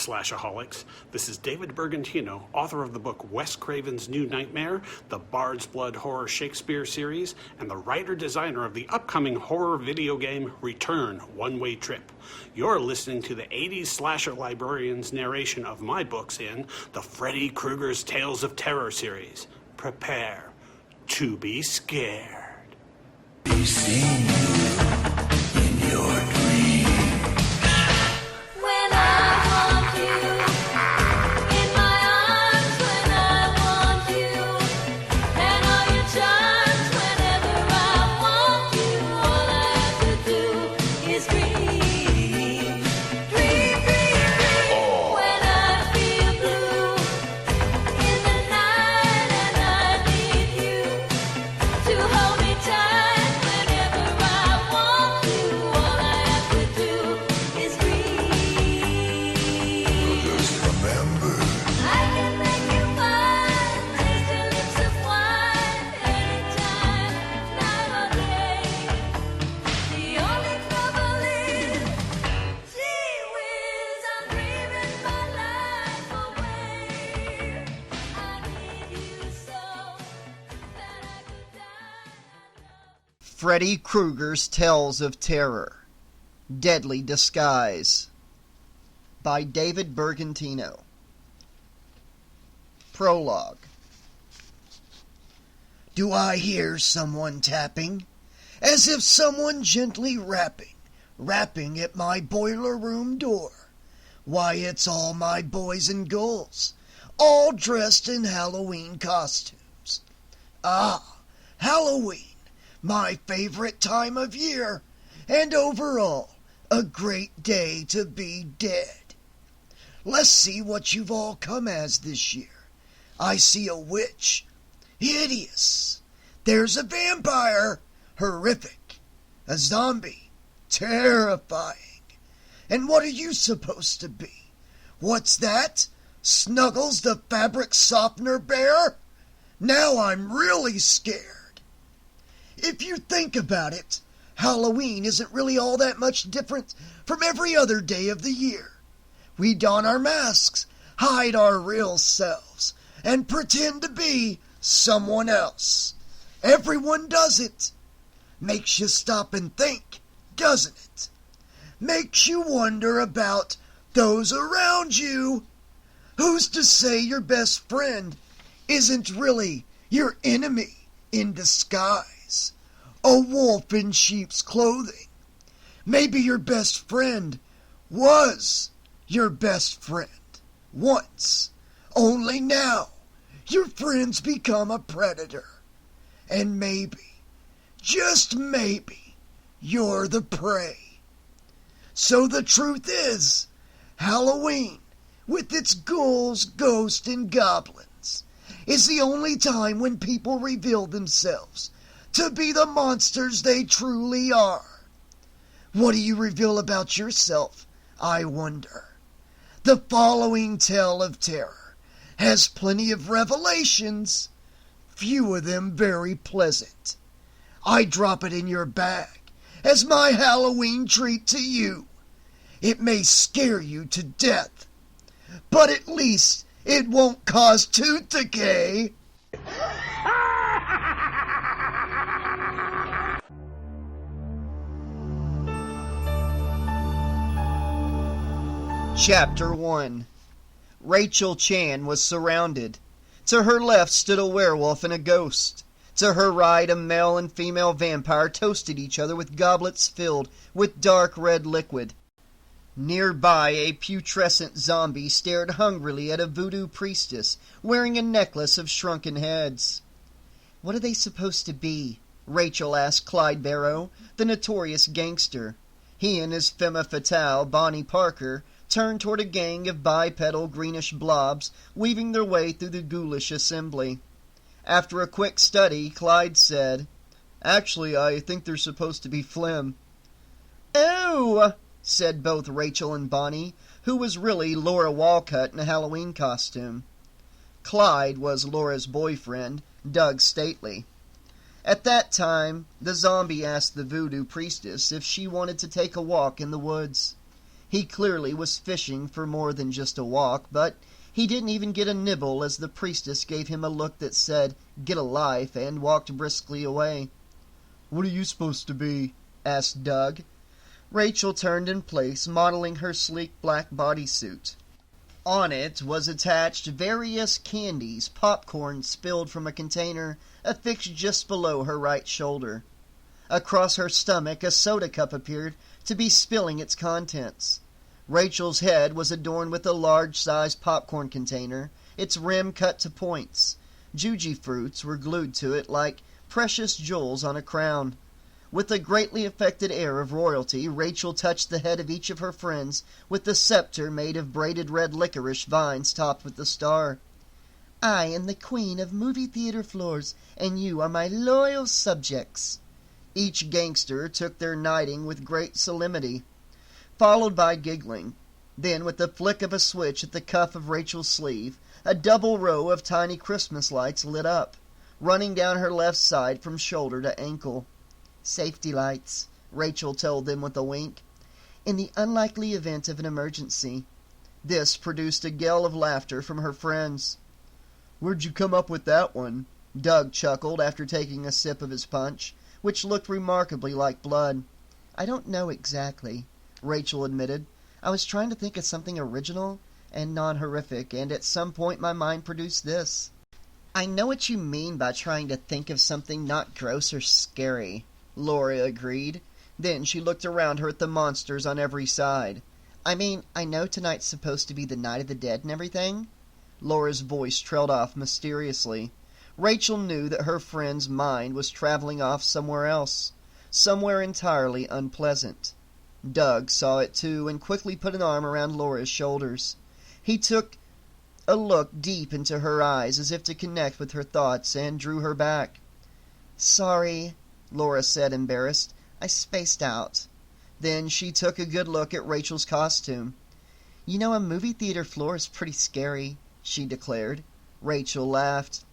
Slashaholics. This is David Bergantino, author of the book Wes Craven's New Nightmare, the Bard's Blood Horror Shakespeare series, and the writer-designer of the upcoming horror video game Return, One Way Trip. You're listening to the 80s slasher librarian's narration of my books in the Freddy Krueger's Tales of Terror series. Prepare to be scared. Be seen in your dreams. When I want you in my arms, when I want you, and all your charms. Whenever I want you, all I have to do is dream, dream, dream, dream. When I feel blue in the night and I need you to hold me tight. Whenever I want you, all I have to do is dream. Just remember, I can make you mine, taste your lips of wine, anytime, night or day. The only trouble is, gee whiz, I'm dreaming my life away. I need you so that I could die. Freddy Krueger's Tales of Terror, Deadly Disguise, by David Bergantino. Prologue. Do I hear someone tapping, as if someone gently rapping at my boiler room door? Why, it's all my boys and girls, all dressed in Halloween costumes. Ah, Halloween, my favorite time of year, and overall, a great day to be dead. Let's see what you've all come as this year. I see a witch. Hideous. There's a vampire. Horrific. A zombie. Terrifying. And what are you supposed to be? What's that? Snuggles the fabric softener bear? Now I'm really scared. If you think about it, Halloween isn't really all that much different from every other day of the year. We don our masks, hide our real selves, and pretend to be someone else. Everyone does it. Makes you stop and think, doesn't it? Makes you wonder about those around you. Who's to say your best friend isn't really your enemy in disguise? A wolf in sheep's clothing. Maybe your best friend was your best friend once. Only now your friend's become a predator. And maybe, just maybe, you're the prey. So the truth is, Halloween, with its ghouls, ghosts, and goblins, is the only time when people reveal themselves to be the monsters they truly are. What do you reveal about yourself, I wonder? The following tale of terror has plenty of revelations, few of them very pleasant. I drop it in your bag as my Halloween treat to you. It may scare you to death, but at least it won't cause tooth decay. Chapter 1. Rachel Chan was surrounded. To her left stood a werewolf and a ghost. To her right, a male and female vampire toasted each other with goblets filled with dark red liquid. Nearby, a putrescent zombie stared hungrily at a voodoo priestess wearing a necklace of shrunken heads. "What are they supposed to be?" Rachel asked Clyde Barrow, the notorious gangster. He and his femme fatale, Bonnie Parker, turned toward a gang of bipedal greenish blobs weaving their way through the ghoulish assembly. After a quick study, Clyde said, "Actually, I think they're supposed to be phlegm." "Oh!" said both Rachel and Bonnie, who was really Laura Walcott in a Halloween costume. Clyde was Laura's boyfriend, Doug Stately. At that time, the zombie asked the voodoo priestess if she wanted to take a walk in the woods. He clearly was fishing for more than just a walk, but he didn't even get a nibble as the priestess gave him a look that said, "Get a life," and walked briskly away. "What are you supposed to be?" asked Doug. Rachel turned in place, modeling her sleek black bodysuit. On it was attached various candies, popcorn spilled from a container affixed just below her right shoulder. Across her stomach, a soda cup appeared to be spilling its contents. Rachel's head was adorned with a large-sized popcorn container, its rim cut to points. Juji fruits were glued to it like precious jewels on a crown. With a greatly affected air of royalty, Rachel touched the head of each of her friends with the scepter made of braided red licorice vines topped with a star. "I am the queen of movie theater floors, and you are my loyal subjects." Each gangster took their knighting with great solemnity, followed by giggling. Then, with the flick of a switch at the cuff of Rachel's sleeve, a double row of tiny Christmas lights lit up, running down her left side from shoulder to ankle. "Safety lights," Rachel told them with a wink. "In the unlikely event of an emergency." This produced a gale of laughter from her friends. "Where'd you come up with that one?" Doug chuckled after taking a sip of his punch, which looked remarkably like blood. "I don't know exactly," Rachel admitted. "I was trying to think of something original and non-horrific, and at some point my mind produced this." "I know what you mean by trying to think of something not gross or scary," Laura agreed. Then she looked around her at the monsters on every side. "I mean, I know tonight's supposed to be the Night of the Dead and everything." Laura's voice trailed off mysteriously. Rachel knew that her friend's mind was traveling off somewhere else, somewhere entirely unpleasant. Doug saw it too, and quickly put an arm around Laura's shoulders. He took a look deep into her eyes as if to connect with her thoughts, and drew her back. "Sorry," Laura said, embarrassed. "I spaced out." Then she took a good look at Rachel's costume. "You know, a movie theater floor is pretty scary," she declared. Rachel laughed.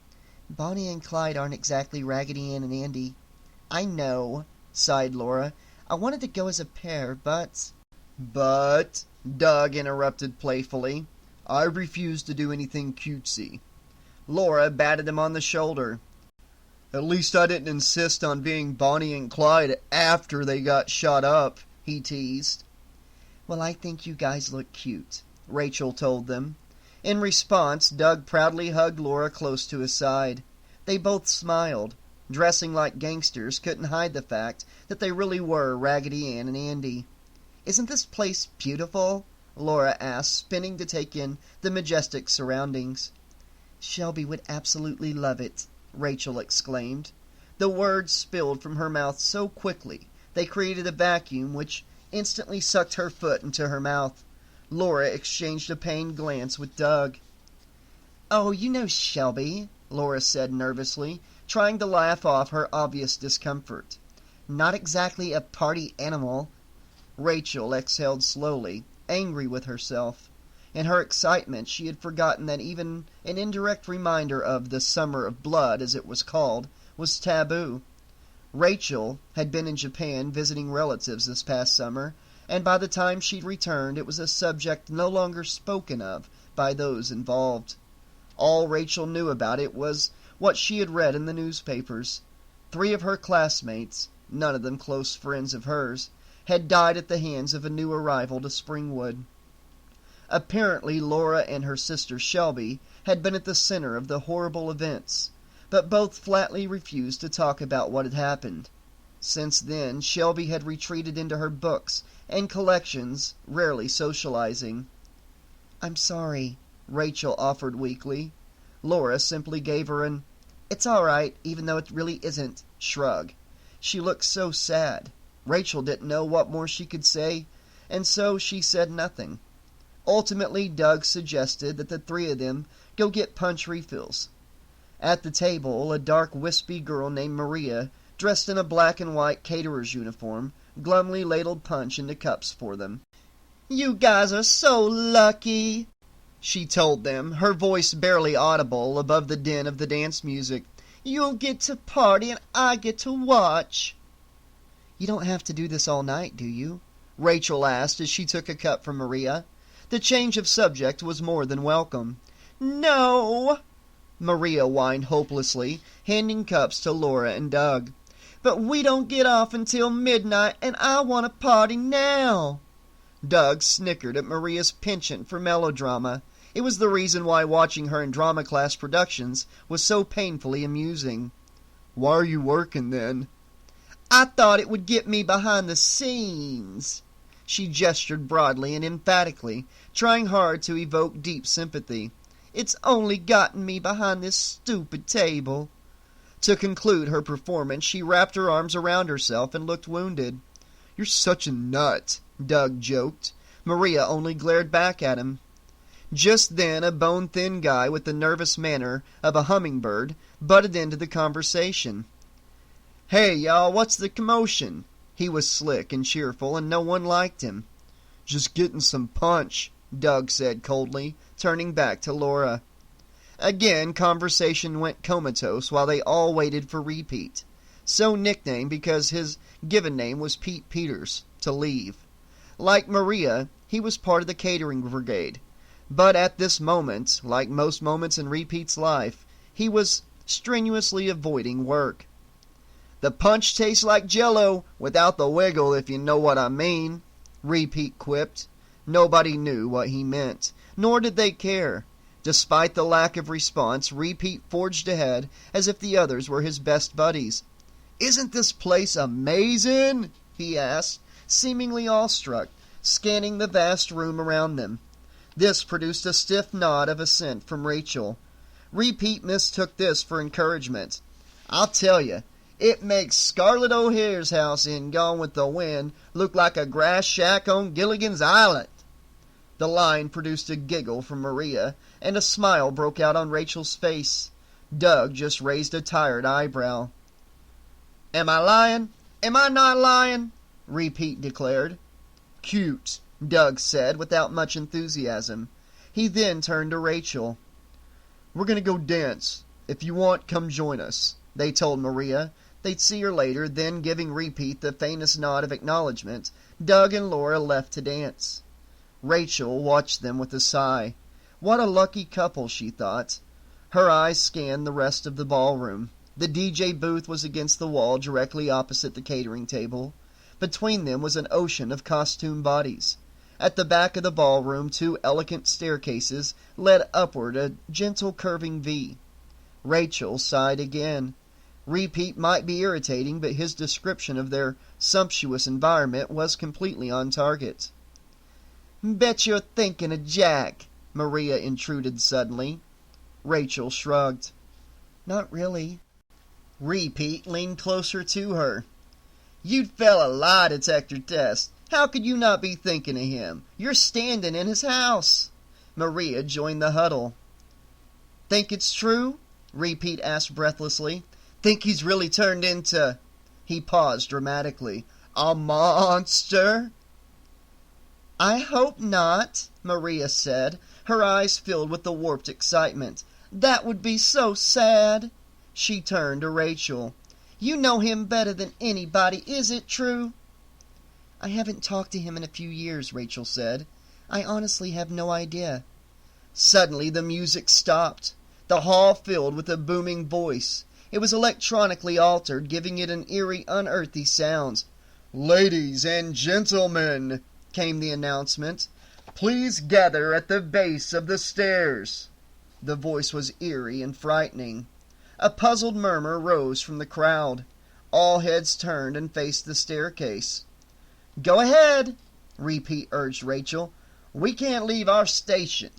"Bonnie and Clyde aren't exactly Raggedy Ann and Andy." "I know," sighed Laura. "I wanted to go as a pair, but—" "But," Doug interrupted playfully, "I refuse to do anything cutesy." Laura batted him on the shoulder. "At least I didn't insist on being Bonnie and Clyde after they got shot up," he teased. "Well, I think you guys look cute," Rachel told them. In response, Doug proudly hugged Laura close to his side. They both smiled. Dressing like gangsters couldn't hide the fact that they really were Raggedy Ann and Andy. "Isn't this place beautiful?" Laura asked, spinning to take in the majestic surroundings. "Shelby would absolutely love it," Rachel exclaimed. The words spilled from her mouth so quickly they created a vacuum which instantly sucked her foot into her mouth. Laura exchanged a pained glance with Doug. "Oh, you know Shelby," Laura said nervously, trying to laugh off her obvious discomfort. "Not exactly a party animal." Rachel exhaled slowly, angry with herself. In her excitement, she had forgotten that even an indirect reminder of the Summer of Blood, as it was called, was taboo. Rachel had been in Japan visiting relatives this past summer, and by the time she'd returned, it was a subject no longer spoken of by those involved. All Rachel knew about it was what she had read in the newspapers. 3 of her classmates, none of them close friends of hers, had died at the hands of a new arrival to Springwood. Apparently, Laura and her sister Shelby had been at the center of the horrible events, but both flatly refused to talk about what had happened. Since then, Shelby had retreated into her books and collections, rarely socializing. "I'm sorry," Rachel offered weakly. Laura simply gave her an "It's all right, even though it really isn't" shrug. She looked so sad. Rachel didn't know what more she could say, and so she said nothing. Ultimately, Doug suggested that the 3 of them go get punch refills. At the table, a dark, wispy girl named Maria, dressed in a black and white caterer's uniform, glumly ladled punch into cups for them. "You guys are so lucky," she told them, her voice barely audible above the din of the dance music. "You'll get to party and I get to watch." "You don't have to do this all night, do you?" Rachel asked as she took a cup from Maria. The change of subject was more than welcome. "No," Maria whined hopelessly, handing cups to Laura and Doug. "But we don't get off until midnight, and I want to party now." Doug snickered at Maria's penchant for melodrama. It was the reason why watching her in drama class productions was so painfully amusing. "Why are you working, then?" "I thought it would get me behind the scenes." She gestured broadly and emphatically, trying hard to evoke deep sympathy. "It's only gotten me behind this stupid table." To conclude her performance, she wrapped her arms around herself and looked wounded. "You're such a nut," Doug joked. Maria only glared back at him. Just then a bone-thin guy with the nervous manner of a hummingbird butted into the conversation. "Hey, y'all, what's the commotion?" He was slick and cheerful, and no one liked him. "Just getting some punch," Doug said coldly, turning back to Laura. Again, conversation went comatose while they all waited for Repeat, so nicknamed because his given name was Pete Peters, to leave. Like Maria, he was part of the catering brigade, but at this moment, like most moments in Repeat's life, he was strenuously avoiding work. "The punch tastes like Jell-O, without the wiggle, if you know what I mean," Repeat quipped. Nobody knew what he meant, nor did they care. Despite the lack of response, Repeat forged ahead as if the others were his best buddies. "Isn't this place amazing?" he asked, seemingly awestruck, scanning the vast room around them. This produced a stiff nod of assent from Rachel. Repeat mistook this for encouragement. "I'll tell you, it makes Scarlett O'Hare's house in Gone with the Wind look like a grass shack on Gilligan's Island." The line produced a giggle from Maria, and a smile broke out on Rachel's face. Doug just raised a tired eyebrow. "Am I lying? Am I not lying?" Repeat declared. "Cute," Doug said without much enthusiasm. He then turned to Rachel. "We're going to go dance. If you want, come join us," they told Maria. They'd see her later, then giving Repeat the faintest nod of acknowledgement, Doug and Laura left to dance. Rachel watched them with a sigh. What a lucky couple, she thought. Her eyes scanned the rest of the ballroom. The DJ booth was against the wall directly opposite the catering table. Between them was an ocean of costume bodies. At the back of the ballroom, two elegant staircases led upward a gentle curving V. Rachel sighed again. Repeat might be irritating, but his description of their sumptuous environment was completely on target. "Bet you're thinking of Jack," Maria intruded suddenly. Rachel shrugged. "Not really." Repeat leaned closer to her. "You'd fail a lie detector test. How could you not be thinking of him? You're standing in his house." Maria joined the huddle. "Think it's true?" Repeat asked breathlessly. "Think he's really turned into—" He paused dramatically. "A monster?" "I hope not," Maria said, her eyes filled with the warped excitement. "That would be so sad." She turned to Rachel. "You know him better than anybody. Is it true?" "I haven't talked to him in a few years," Rachel said. "I honestly have no idea." Suddenly the music stopped. The hall filled with a booming voice. It was electronically altered, giving it an eerie, unearthly sound. "Ladies and gentlemen," came the announcement, "please gather at the base of the stairs." The voice was eerie and frightening. A puzzled murmur rose from the crowd. All heads turned and faced the staircase. "Go ahead," Repeat urged Rachel. "We can't leave our station."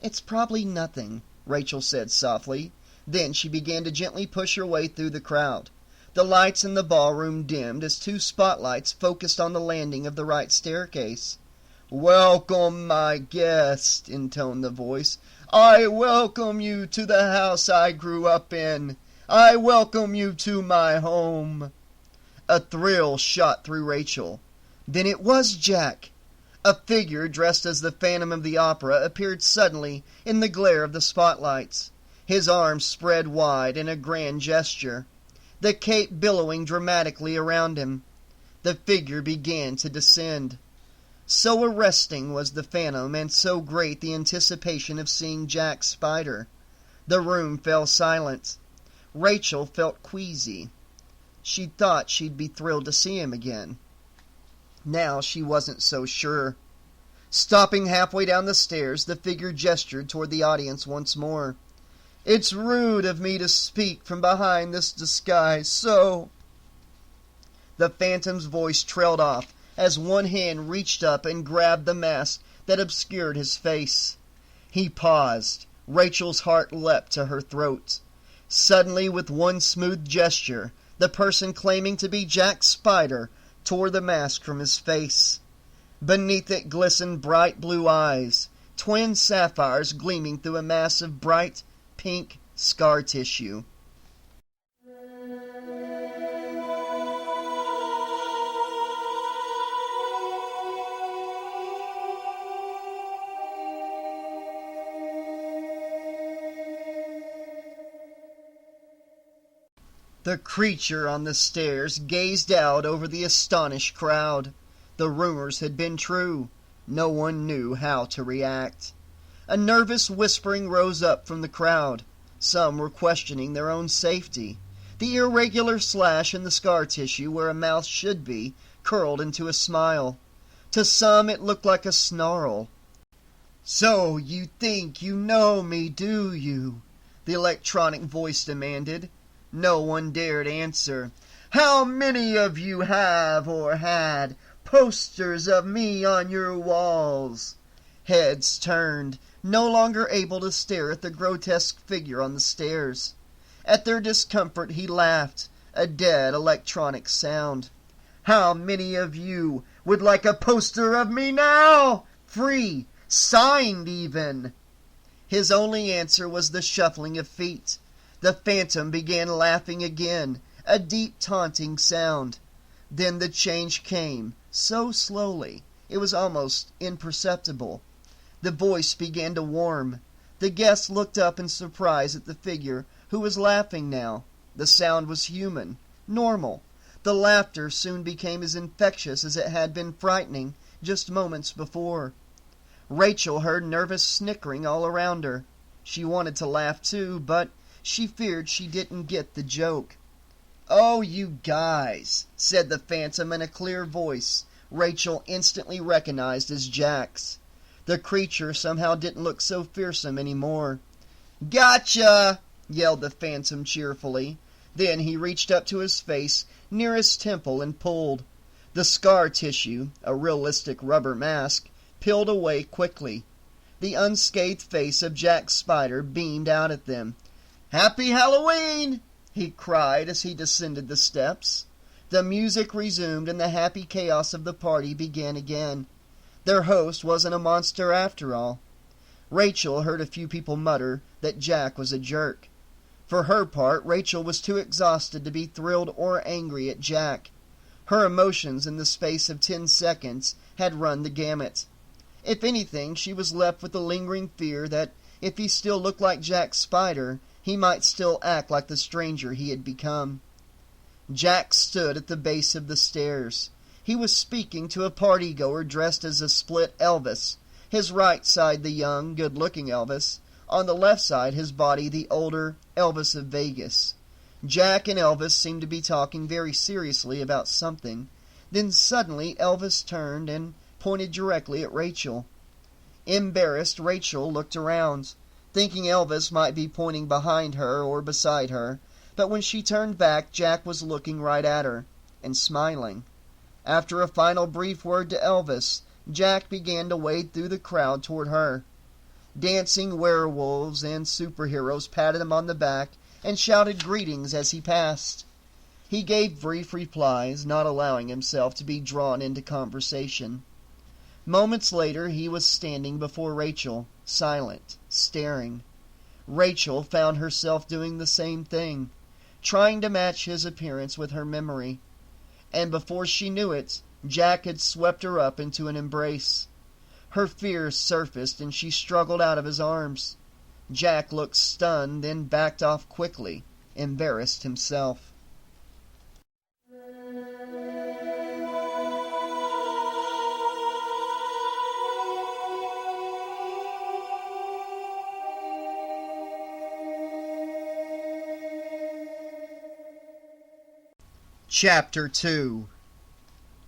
"It's probably nothing," Rachel said softly. Then she began to gently push her way through the crowd. The lights in the ballroom dimmed as two spotlights focused on the landing of the right staircase. "Welcome, my guest," intoned the voice. "I welcome you to the house I grew up in. I welcome you to my home." A thrill shot through Rachel. Then it was Jack. A figure dressed as the Phantom of the Opera appeared suddenly in the glare of the spotlights. His arms spread wide in a grand gesture, the cape billowing dramatically around him. The figure began to descend. So arresting was the phantom, and so great the anticipation of seeing Jack Spyder. The room fell silent. Rachel felt queasy. She thought she'd be thrilled to see him again. Now she wasn't so sure. Stopping halfway down the stairs, the figure gestured toward the audience once more. "It's rude of me to speak from behind this disguise, so—" The phantom's voice trailed off as one hand reached up and grabbed the mask that obscured his face. He paused. Rachel's heart leapt to her throat. Suddenly, with one smooth gesture, the person claiming to be Jack Spyder tore the mask from his face. Beneath it glistened bright blue eyes, twin sapphires gleaming through a mass of bright pink scar tissue. The creature on the stairs gazed out over the astonished crowd. The rumors had been true. No one knew how to react. A nervous whispering rose up from the crowd. Some were questioning their own safety. The irregular slash in the scar tissue where a mouth should be curled into a smile. To some it looked like a snarl. "So you think you know me, do you?" the electronic voice demanded. No one dared answer. "How many of you have or had posters of me on your walls?" Heads turned, no longer able to stare at the grotesque figure on the stairs. At their discomfort he laughed, a dead electronic sound. "How many of you would like a poster of me now? Free, signed even?" His only answer was the shuffling of feet. The phantom began laughing again, a deep taunting sound. Then the change came, so slowly, it was almost imperceptible. The voice began to warm. The guests looked up in surprise at the figure, who was laughing now. The sound was human, normal. The laughter soon became as infectious as it had been frightening just moments before. Rachel heard nervous snickering all around her. She wanted to laugh too, but she feared she didn't get the joke. "Oh, you guys," said the phantom in a clear voice Rachel instantly recognized as Jack's. The creature somehow didn't look so fearsome anymore. "Gotcha!" yelled the phantom cheerfully. Then he reached up to his face near his temple and pulled. The scar tissue, a realistic rubber mask, peeled away quickly. The unscathed face of Jack Spyder beamed out at them. "Happy Halloween!" he cried as he descended the steps. The music resumed and the happy chaos of the party began again. Their host wasn't a monster after all. Rachel heard a few people mutter that Jack was a jerk. For her part, Rachel was too exhausted to be thrilled or angry at Jack. Her emotions in the space of 10 seconds had run the gamut. If anything, she was left with the lingering fear that if he still looked like Jack Spyder, he might still act like the stranger he had become. Jack stood at the base of the stairs. He was speaking to a party-goer dressed as a split Elvis. His right side the young, good-looking Elvis. On the left side his body the older Elvis of Vegas. Jack and Elvis seemed to be talking very seriously about something. Then suddenly Elvis turned and pointed directly at Rachel. Embarrassed, Rachel looked around, thinking Elvis might be pointing behind her or beside her, but when she turned back, Jack was looking right at her, and smiling. After a final brief word to Elvis, Jack began to wade through the crowd toward her. Dancing werewolves and superheroes patted him on the back and shouted greetings as he passed. He gave brief replies, not allowing himself to be drawn into conversation. Moments later, he was standing before Rachel, silent, staring. Rachel found herself doing the same thing, trying to match his appearance with her memory. And before she knew it, Jack had swept her up into an embrace. Her fears surfaced and she struggled out of his arms. Jack looked stunned, then backed off quickly, embarrassed himself. Chapter 2.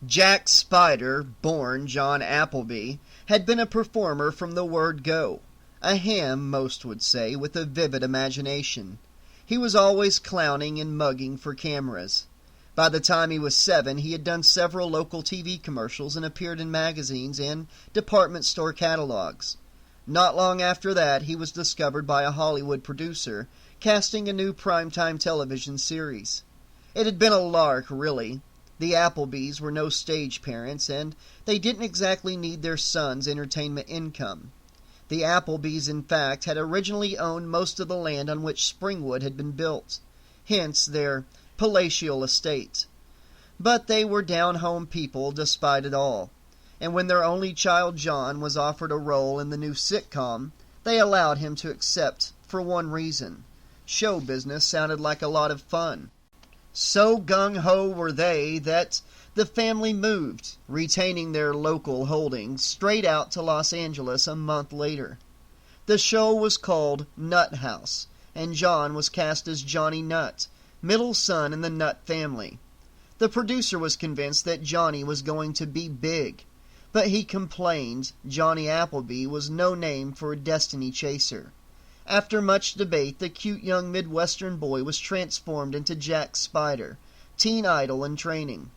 Jack Spyder, born John Appleby, had been a performer from the word go. A ham, most would say, with a vivid imagination. He was always clowning and mugging for cameras. By the time he was 7, he had done several local TV commercials and appeared in magazines and department store catalogs. Not long after that, he was discovered by a Hollywood producer, casting a new primetime television series. It had been a lark, really. The Applebys were no stage parents, and they didn't exactly need their son's entertainment income. The Applebys, in fact, had originally owned most of the land on which Springwood had been built, hence their palatial estate. But they were down-home people despite it all, and when their only child John was offered a role in the new sitcom, they allowed him to accept for one reason. Show business sounded like a lot of fun. So gung-ho were they that the family moved, retaining their local holdings, straight out to Los Angeles a month later. The show was called Nut House, and John was cast as Johnny Nutt, middle son in the Nutt family. The producer was convinced that Johnny was going to be big, but he complained Johnny Appleby was no name for a destiny chaser. After much debate, the cute young Midwestern boy was transformed into Jack Spyder, teen idol in training.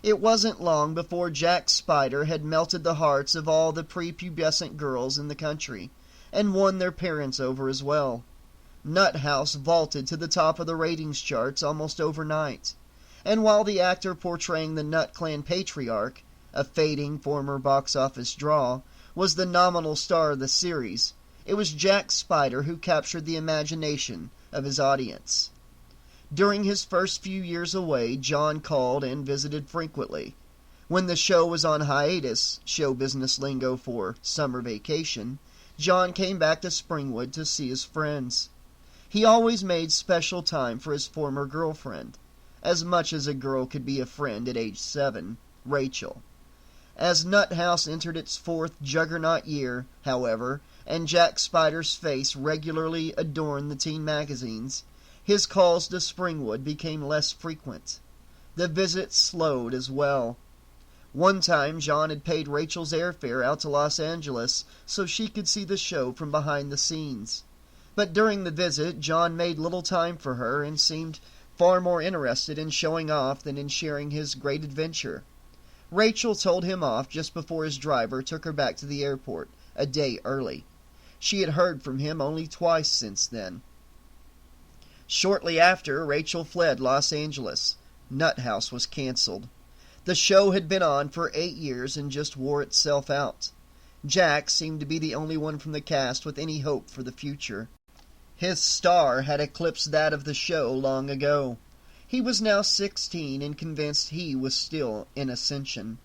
It wasn't long before Jack Spyder had melted the hearts of all the prepubescent girls in the country, and won their parents over as well. Nut House vaulted to the top of the ratings charts almost overnight, and while the actor portraying the Nut Clan patriarch, a fading former box office draw, was the nominal star of the series, it was Jack Spyder who captured the imagination of his audience. During his first few years away, John called and visited frequently. When the show was on hiatus, show business lingo for summer vacation, John came back to Springwood to see his friends. He always made special time for his former girlfriend, as much as a girl could be a friend at age 7, Rachel. As Nut House entered its 4th juggernaut year, however, and Jack Spyder's face regularly adorned the teen magazines, his calls to Springwood became less frequent. The visits slowed as well. One time John had paid Rachel's airfare out to Los Angeles so she could see the show from behind the scenes. But during the visit, John made little time for her and seemed far more interested in showing off than in sharing his great adventure. Rachel told him off just before his driver took her back to the airport, a day early. She had heard from him only twice since then. Shortly after, Rachel fled Los Angeles. Nut House was canceled. The show had been on for 8 years and just wore itself out. Jack seemed to be the only one from the cast with any hope for the future. His star had eclipsed that of the show long ago. He was now 16 and convinced he was still in ascension.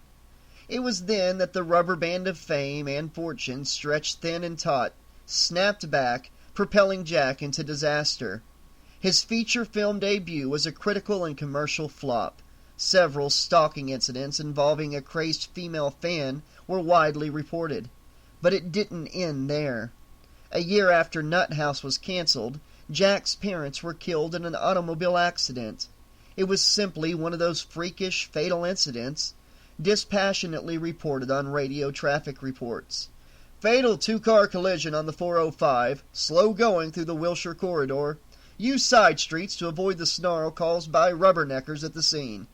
It was then that the rubber band of fame and fortune, stretched thin and taut, snapped back, propelling Jack into disaster. His feature film debut was a critical and commercial flop. Several stalking incidents involving a crazed female fan were widely reported. But it didn't end there. A year after Nut House was canceled, Jack's parents were killed in an automobile accident. It was simply one of those freakish, fatal incidents dispassionately reported on radio traffic reports. Fatal 2-car collision on the 405, slow going through the Wilshire corridor. Use side streets to avoid the snarl caused by rubberneckers at the scene.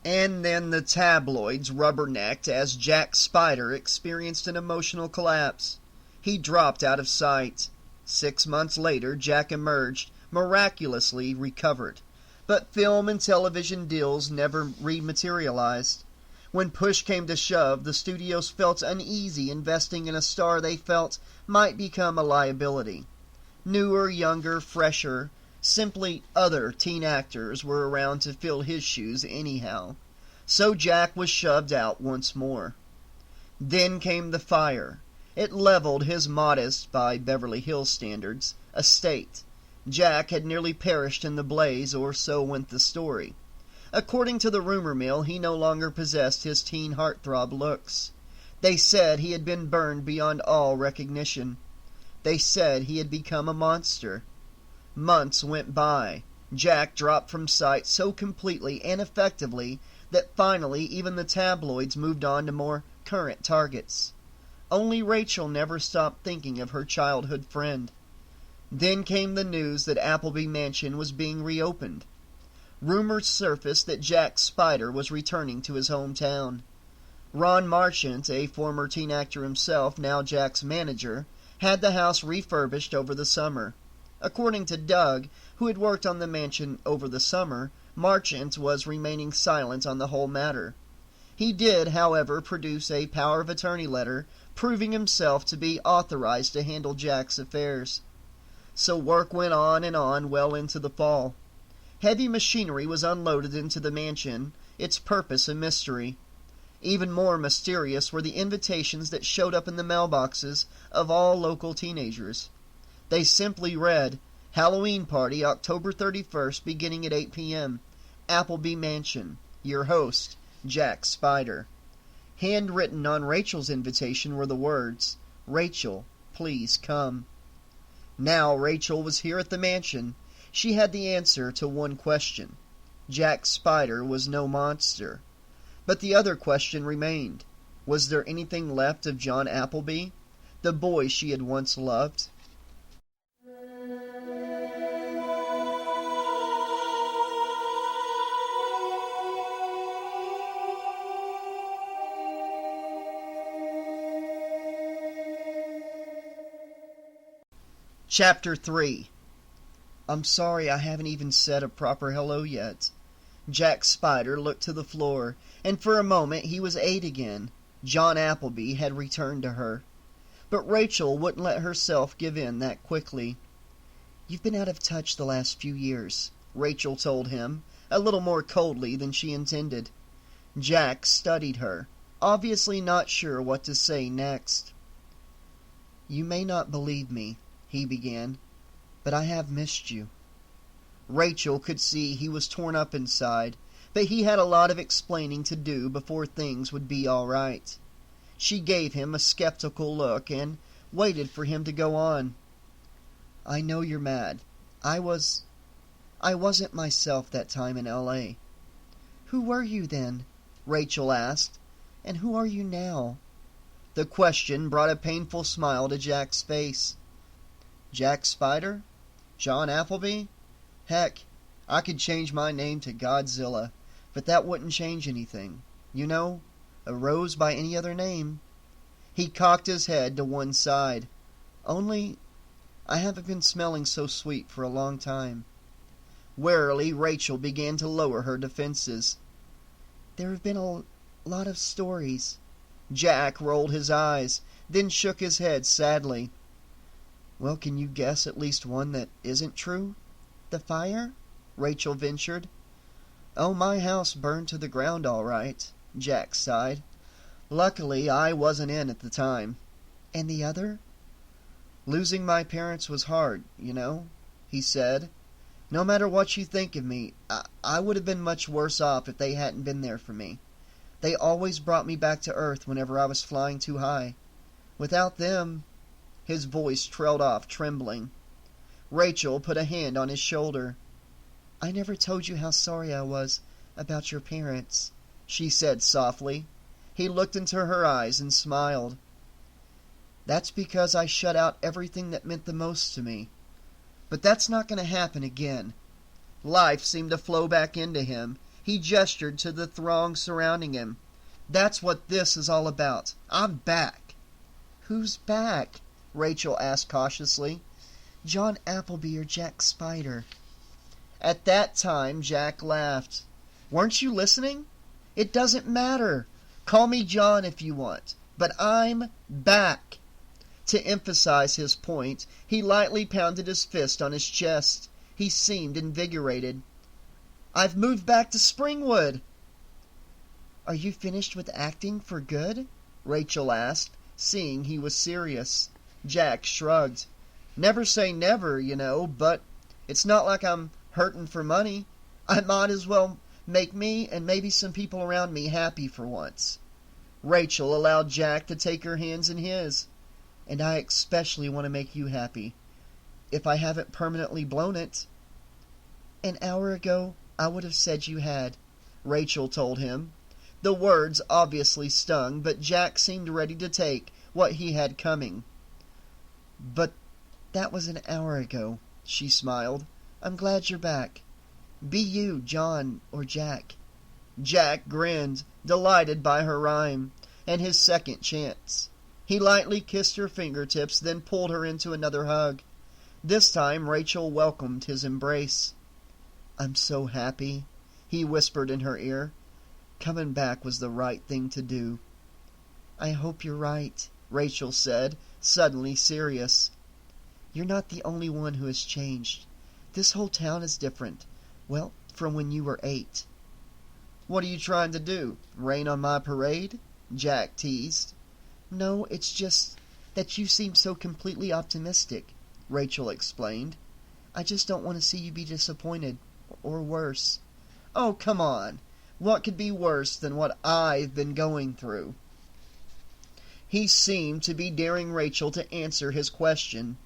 And then the tabloids rubbernecked as Jack Spyder experienced an emotional collapse. He dropped out of sight. 6 months later, Jack emerged, miraculously recovered. But film and television deals never rematerialized. When push came to shove, the studios felt uneasy investing in a star they felt might become a liability. Newer, younger, fresher, simply other teen actors were around to fill his shoes anyhow. So Jack was shoved out once more. Then came the fire. It leveled his modest, by Beverly Hills standards, estate. Jack had nearly perished in the blaze, or so went the story. According to the rumor mill, he no longer possessed his teen heartthrob looks. They said he had been burned beyond all recognition. They said he had become a monster. Months went by. Jack dropped from sight so completely and effectively that finally even the tabloids moved on to more current targets. Only Rachel never stopped thinking of her childhood friend. Then came the news that Appleby Mansion was being reopened. Rumors surfaced that Jack Spyder was returning to his hometown. Ron Marchant, a former teen actor himself, now Jack's manager, had the house refurbished over the summer. According to Doug, who had worked on the mansion over the summer, Marchant was remaining silent on the whole matter. He did, however, produce a power of attorney letter proving himself to be authorized to handle Jack's affairs. So work went on well into the fall. Heavy machinery was unloaded into the mansion, its purpose a mystery. Even more mysterious were the invitations that showed up in the mailboxes of all local teenagers. They simply read, Halloween party October 31st beginning at 8 p.m. Appleby Mansion. Your host, Jack Spyder. Handwritten on Rachel's invitation were the words, Rachel, please come. Now Rachel was here at the mansion. She had the answer to one question. Jack Spyder was no monster. But the other question remained. Was there anything left of John Appleby, the boy she had once loved? Chapter 3. I'm sorry I haven't even said a proper hello yet. Jack Spyder looked to the floor, and for a moment he was 8 again. John Appleby had returned to her. But Rachel wouldn't let herself give in that quickly. You've been out of touch the last few years, Rachel told him, a little more coldly than she intended. Jack studied her, obviously not sure what to say next. You may not believe me, he began, but I have missed you. Rachel could see he was torn up inside, but he had a lot of explaining to do before things would be all right. She gave him a skeptical look and waited for him to go on. I know you're mad. I wasn't myself that time in L.A. Who were you then? Rachel asked. And who are you now? The question brought a painful smile to Jack's face. Jack Spyder? John Appleby? Heck, I could change my name to Godzilla, but that wouldn't change anything. You know, a rose by any other name. He cocked his head to one side. Only, I haven't been smelling so sweet for a long time. Warily, Rachel began to lower her defenses. There have been a lot of stories. Jack rolled his eyes, then shook his head sadly. Well, can you guess at least one that isn't true? The fire? Rachel ventured. Oh, my house burned to the ground all right, Jack sighed. Luckily, I wasn't in at the time. And the other? Losing my parents was hard, you know, he said. No matter what you think of me, I would have been much worse off if they hadn't been there for me. They always brought me back to earth whenever I was flying too high. Without them... His voice trailed off, trembling. Rachel put a hand on his shoulder. I never told you how sorry I was about your parents, she said softly. He looked into her eyes and smiled. That's because I shut out everything that meant the most to me. But that's not going to happen again. Life seemed to flow back into him. He gestured to the throng surrounding him. That's what this is all about. I'm back. Who's back? Rachel asked cautiously. John Appleby or Jack Spyder. At that time, Jack laughed. Weren't you listening? It doesn't matter. Call me John if you want. But I'm back. To emphasize his point, he lightly pounded his fist on his chest. He seemed invigorated. I've moved back to Springwood. Are you finished with acting for good? Rachel asked, seeing he was serious. Jack shrugged. Never say never, you know, but it's not like I'm hurting for money. I might as well make me and maybe some people around me happy for once. Rachel allowed Jack to take her hands in his. And I especially want to make you happy. If I haven't permanently blown it. An hour ago, I would have said you had, Rachel told him. The words obviously stung, but Jack seemed ready to take what he had coming. But that was an hour ago, she smiled. I'm glad you're back. Be you, John or Jack. Jack grinned, delighted by her rhyme, and his second chance. He lightly kissed her fingertips, then pulled her into another hug. This time Rachel welcomed his embrace. I'm so happy, he whispered in her ear. Coming back was the right thing to do. I hope you're right, Rachel said, suddenly serious. You're not the only one who has changed. This whole town is different. Well, from when you were 8. What are you trying to do? Rain on my parade? Jack teased. No, it's just that you seem so completely optimistic, Rachel explained. I just don't want to see you be disappointed, or worse. Oh, come on. What could be worse than what I've been going through? He seemed to be daring Rachel to answer his question.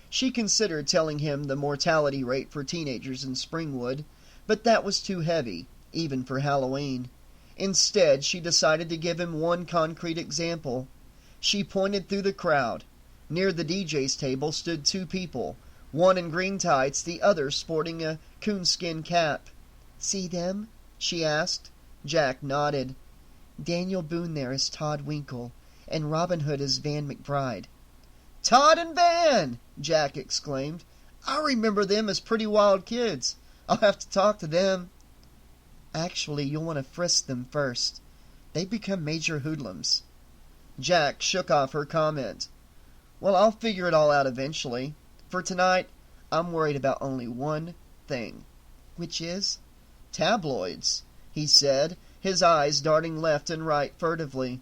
She considered telling him the mortality rate for teenagers in Springwood, but that was too heavy, even for Halloween. Instead, she decided to give him one concrete example. She pointed through the crowd. Near the DJ's table stood 2 people, one in green tights, the other sporting a coonskin cap. See them? She asked. Jack nodded. Daniel Boone there is Todd Winkle, and Robin Hood is Van McBride. Todd and Van! Jack exclaimed. I remember them as pretty wild kids. I'll have to talk to them. Actually, you'll want to frisk them first. They've become major hoodlums. Jack shook off her comment. Well, I'll figure it all out eventually. For tonight, I'm worried about only one thing. Which is? Tabloids, he said, his eyes darting left and right furtively.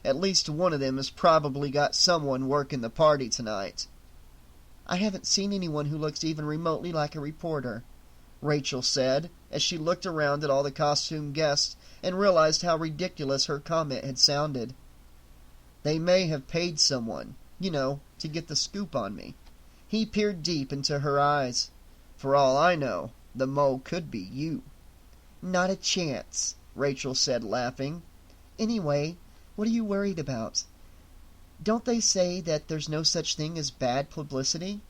At least one of them has probably got someone working the party tonight. I haven't seen anyone who looks even remotely like a reporter, Rachel said, as she looked around at all the costumed guests and realized how ridiculous her comment had sounded. They may have paid someone, to get the scoop on me. He peered deep into her eyes. For all I know, the mole could be you. Not a chance, Rachel said, laughing. Anyway, what are you worried about? Don't they say that there's no such thing as bad publicity?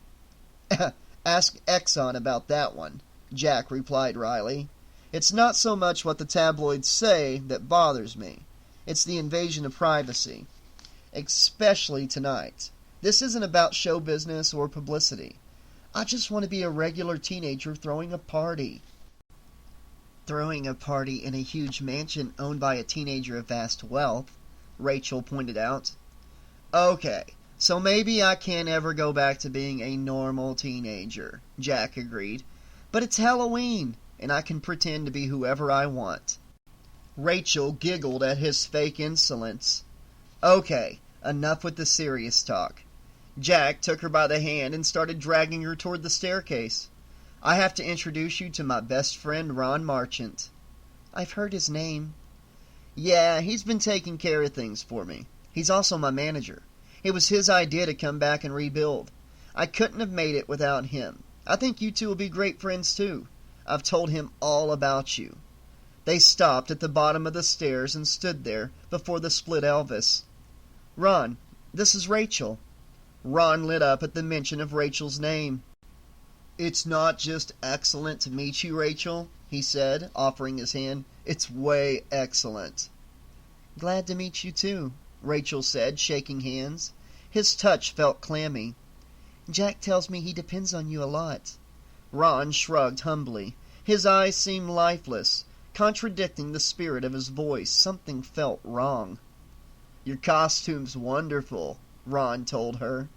Ask Exxon about that one, Jack replied wryly. It's not so much what the tabloids say that bothers me. It's the invasion of privacy. Especially tonight. This isn't about show business or publicity. I just want to be a regular teenager throwing a party. Throwing a party in a huge mansion owned by a teenager of vast wealth, Rachel pointed out. Okay, so maybe I can't ever go back to being a normal teenager, Jack agreed. But it's Halloween, and I can pretend to be whoever I want. Rachel giggled at his fake insolence. Okay, enough with the serious talk. Jack took her by the hand and started dragging her toward the staircase. I have to introduce you to my best friend, Ron Marchant. I've heard his name. Yeah, he's been taking care of things for me. He's also my manager. It was his idea to come back and rebuild. I couldn't have made it without him. I think you two will be great friends, too. I've told him all about you. They stopped at the bottom of the stairs and stood there before the split Elvis. Ron, this is Rachel. Ron lit up at the mention of Rachel's name. It's not just excellent to meet you, Rachel, he said, offering his hand. It's way excellent. Glad to meet you, too, Rachel said, shaking hands. His touch felt clammy. Jack tells me he depends on you a lot. Ron shrugged humbly. His eyes seemed lifeless, contradicting the spirit of his voice. Something felt wrong. Your costume's wonderful, Ron told her.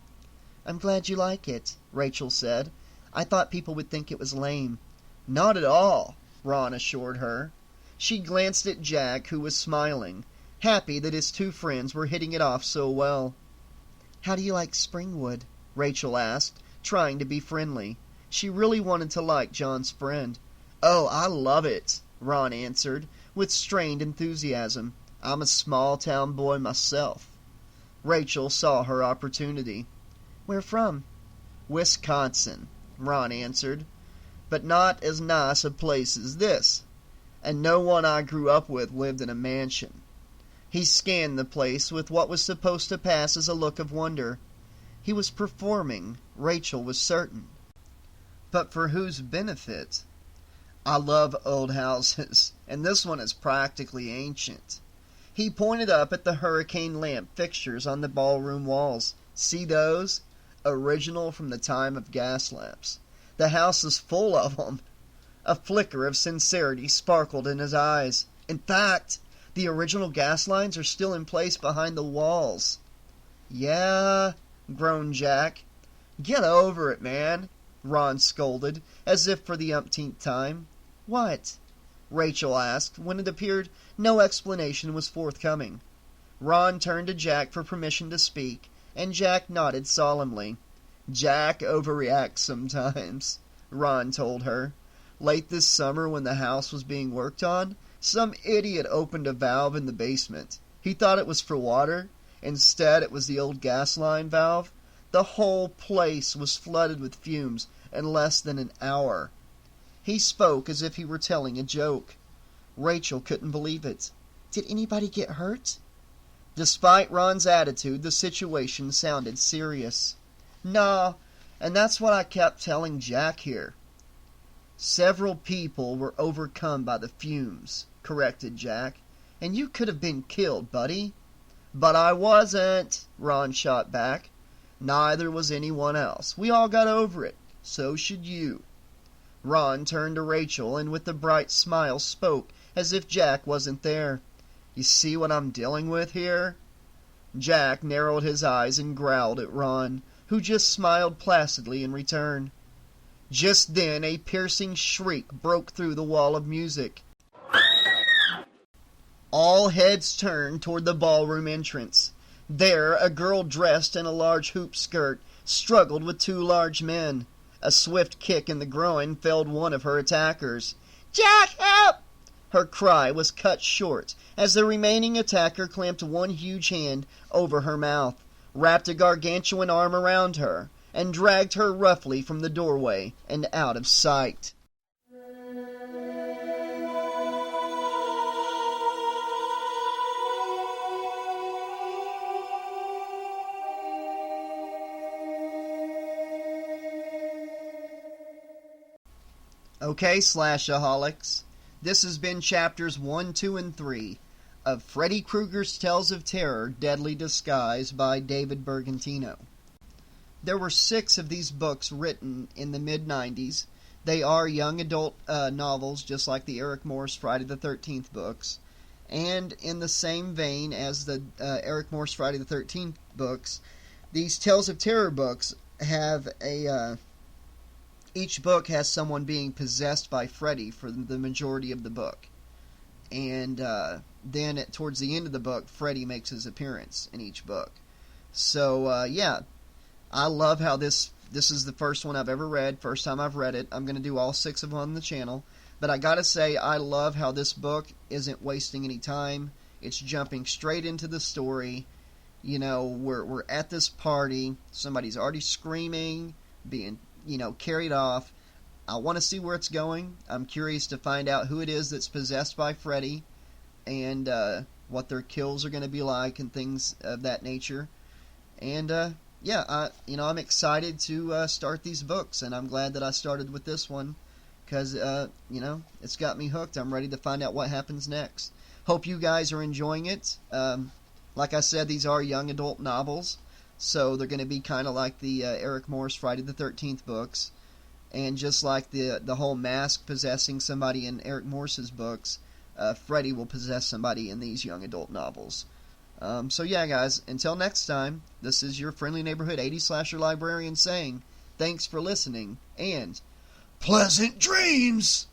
I'm glad you like it, Rachel said. I thought people would think it was lame. Not at all, Ron assured her. She glanced at Jack, who was smiling, happy that his 2 friends were hitting it off so well. How do you like Springwood? Rachel asked, trying to be friendly. She really wanted to like John's friend. Oh, I love it, Ron answered, with strained enthusiasm. I'm a small-town boy myself. Rachel saw her opportunity. Where from? Wisconsin, Ron answered. but not as nice a place as this, and no one I grew up with lived in a mansion. He scanned the place with what was supposed to pass as a look of wonder. He was performing, Rachel was certain. But for whose benefit? I love old houses, and this one is practically ancient. He pointed up at the hurricane lamp fixtures on the ballroom walls. See those? Original from the time of gas lamps. The house is full of them. A flicker of sincerity sparkled in his eyes. In fact, the original gas lines are still in place behind the walls. Yeah, groaned Jack. Get over it, man, Ron scolded, as if for the umpteenth time. What? Rachel asked, when it appeared no explanation was forthcoming. Ron turned to Jack for permission to speak, and Jack nodded solemnly. Jack overreacts sometimes, Ron told her. Late this summer, when the house was being worked on, some idiot opened a valve in the basement. He thought it was for water. Instead, it was the old gas line valve. The whole place was flooded with fumes in less than an hour. He spoke as if he were telling a joke. Rachel couldn't believe it. Did anybody get hurt? Despite Ron's attitude, the situation sounded serious. Nah, and that's what I kept telling Jack here. Several people were overcome by the fumes, corrected Jack. And you could have been killed, buddy. But I wasn't, Ron shot back. Neither was anyone else. We all got over it. So should you. Ron turned to Rachel and with a bright smile spoke as if Jack wasn't there. You see what I'm dealing with here? Jack narrowed his eyes and growled at Ron, who just smiled placidly in return. Just then a piercing shriek broke through the wall of music. All heads turned toward the ballroom entrance. There, a girl dressed in a large hoop skirt struggled with two large men. A swift kick in the groin felled one of her attackers. Jack, help! Her cry was cut short as the remaining attacker clamped one huge hand over her mouth, wrapped a gargantuan arm around her, and dragged her roughly from the doorway and out of sight. Okay, Slashaholics, this has been chapters 1, 2, and 3 of Freddy Krueger's Tales of Terror, Deadly Disguise by David Bergantino. There were 6 of these books written in the mid-90s. They are young adult novels, just like the Eric Morse Friday the 13th books. And in the same vein as the Eric Morse Friday the 13th books, these Tales of Terror books have a... each book has someone being possessed by Freddy for the majority of the book. And then towards the end of the book, Freddy makes his appearance in each book. So, yeah, I love how this is the first one I've ever read, first time I've read it. I'm going to do all 6 of them on the channel. But I gotta say, I love how this book isn't wasting any time. It's jumping straight into the story. You know, we're at this party. Somebody's already screaming, being, carried off. I want to see where it's going. I'm curious to find out who it is that's possessed by Freddy and what their kills are going to be like and things of that nature. And, yeah, I'm excited to start these books, and I'm glad that I started with this one because, it's got me hooked. I'm ready to find out what happens next. Hope you guys are enjoying it. Like I said, these are young adult novels. So they're going to be kind of like the Eric Morse Friday the 13th books. And just like the whole mask possessing somebody in Eric Morse's books, Freddy will possess somebody in these young adult novels. So yeah, guys, until next time, this is your friendly neighborhood 80s slasher librarian saying, thanks for listening, and Pleasant dreams!